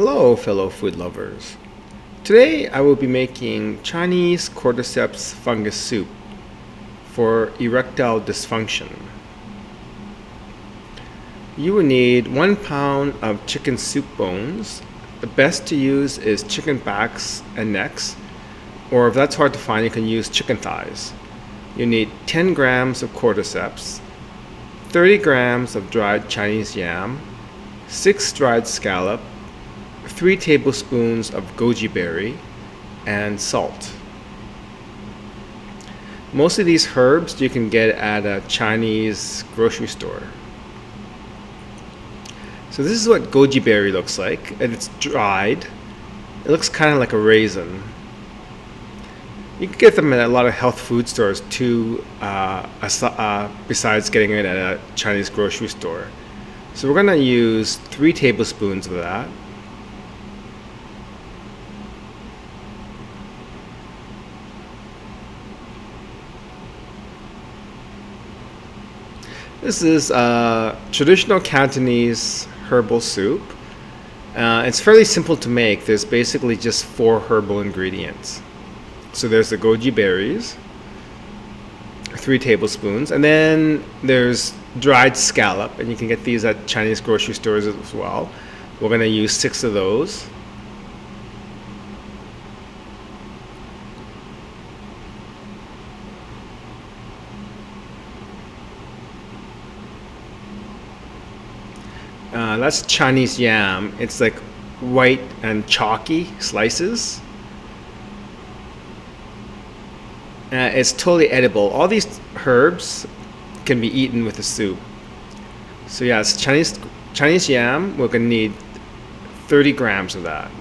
Hello, fellow food lovers. Today I will be making Chinese Cordyceps fungus soup for erectile dysfunction. You will need 1 pound of chicken soup bones. The best to use is chicken backs and necks, or if that's hard to find, you can use chicken thighs. You need 10 grams of cordyceps, 30 grams of dried Chinese yam, 6 dried scallop, 3 tablespoons of goji berry, and salt. Most of these herbs you can get at a Chinese grocery store. So this is what goji berry looks like, and it's dried. It looks kind of like a raisin. You can get them at a lot of health food stores too, besides getting it at a Chinese grocery store. So we're going to use 3 tablespoons of that. This is traditional Cantonese herbal soup. It's fairly simple to make. There's basically just 4 herbal ingredients. So there's the goji berries, 3 tablespoons, and then there's dried scallop, and you can get these at Chinese grocery stores as well. We're going to use 6 of those. That's Chinese yam. It's like white and chalky slices. It's totally edible. All these herbs can be eaten with the soup. So yeah, it's Chinese yam. We're going to need 30 grams of that.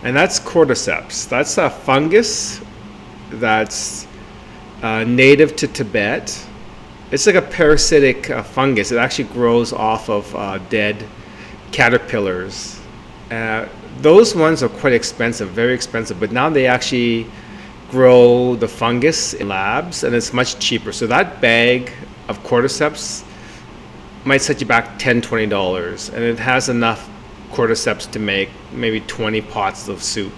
And that's cordyceps. That's a fungus that's native to Tibet. It's like a parasitic fungus. It actually grows off of dead caterpillars. Those ones are quite expensive, very expensive, but now they actually grow the fungus in labs, and it's much cheaper. So that bag of cordyceps might set you back $10, $20, and it has enough cordyceps to make maybe 20 pots of soup.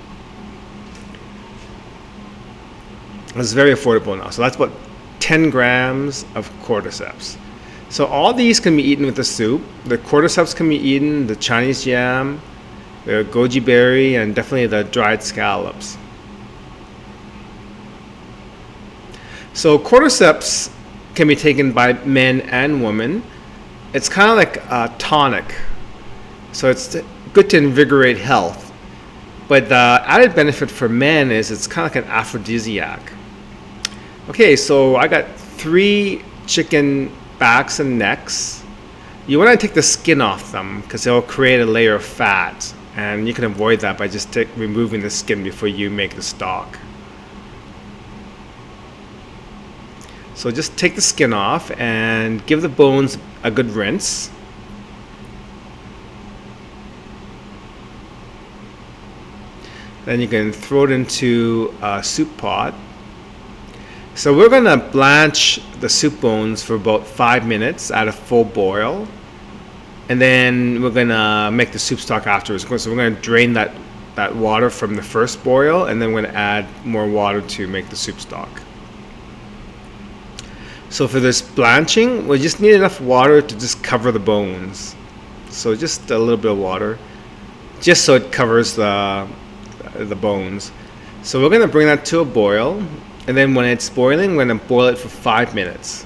It's very affordable now. So that's about 10 grams of cordyceps. So all these can be eaten with the soup. The cordyceps can be eaten, the Chinese yam, the goji berry, and definitely the dried scallops. So cordyceps can be taken by men and women. It's kind of like a tonic. So it's good to invigorate health. But the added benefit for men is it's kind of like an aphrodisiac. Okay, so I got 3 chicken backs and necks. You want to take the skin off them because it'll create a layer of fat, and you can avoid that by just removing the skin before you make the stock. So just take the skin off and give the bones a good rinse. Then you can throw it into a soup pot. So we're going to blanch the soup bones for about 5 minutes at a full boil. And then we're going to make the soup stock afterwards. So we're going to drain that water from the first boil, and then we're going to add more water to make the soup stock. So for this blanching, we just need enough water to just cover the bones. So just a little bit of water, just so it covers the bones. So we're going to bring that to a boil. And then when it's boiling, we're going to boil it for 5 minutes.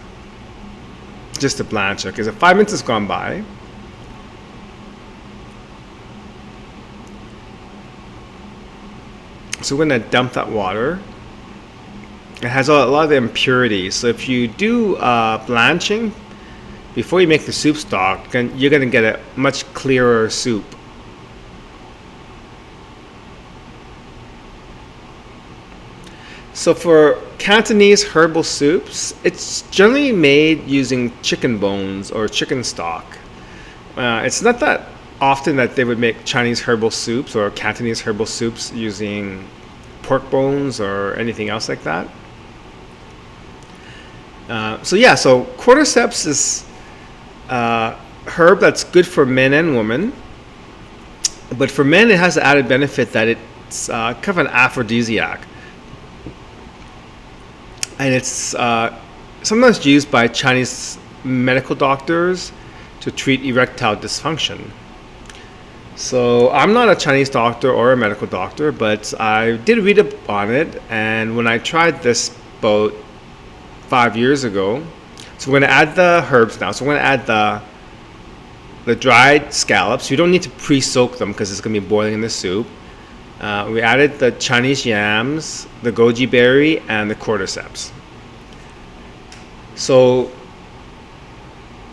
Just to blanch it. Okay, so 5 minutes has gone by. So we're going to dump that water. It has a lot of the impurities. So if you do blanching before you make the soup stock, you're going to get a much clearer soup. So for Cantonese herbal soups, it's generally made using chicken bones or chicken stock. It's not that often that they would make Chinese herbal soups or Cantonese herbal soups using pork bones or anything else like that. So cordyceps is herb that's good for men and women. But for men, it has the added benefit that it's kind of an aphrodisiac. And it's sometimes used by Chinese medical doctors to treat erectile dysfunction. So I'm not a Chinese doctor or a medical doctor, but I did read up on it. And when I tried this about 5 years ago, so we're going to add the herbs now. So we're going to add the dried scallops. You don't need to pre-soak them because it's going to be boiling in the soup. We added the Chinese yams, the goji berry, and the cordyceps. So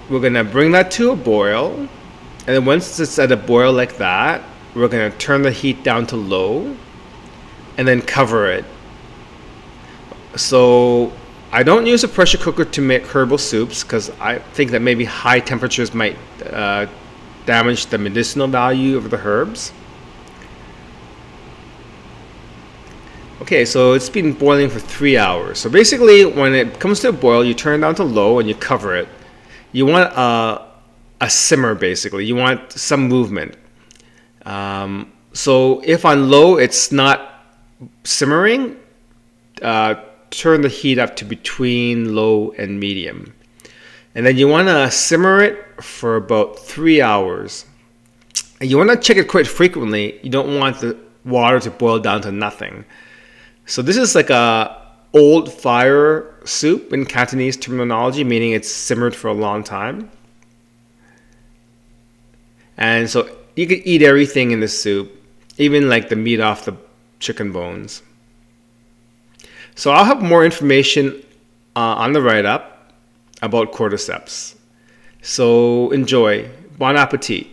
we're going to bring that to a boil. And then once it's at a boil like that, we're going to turn the heat down to low and then cover it. So I don't use a pressure cooker to make herbal soups because I think that maybe high temperatures might damage the medicinal value of the herbs. Okay, so it's been boiling for 3 hours. So basically, when it comes to a boil, you turn it down to low and you cover it. You want a simmer, basically. You want some movement. So if on low it's not simmering, turn the heat up to between low and medium. And then you want to simmer it for about 3 hours. And you want to check it quite frequently. You don't want the water to boil down to nothing. So this is like a old fire soup in Cantonese terminology, meaning it's simmered for a long time. And so you can eat everything in the soup, even like the meat off the chicken bones. So I'll have more information on the write-up about cordyceps. So enjoy. Bon appetit.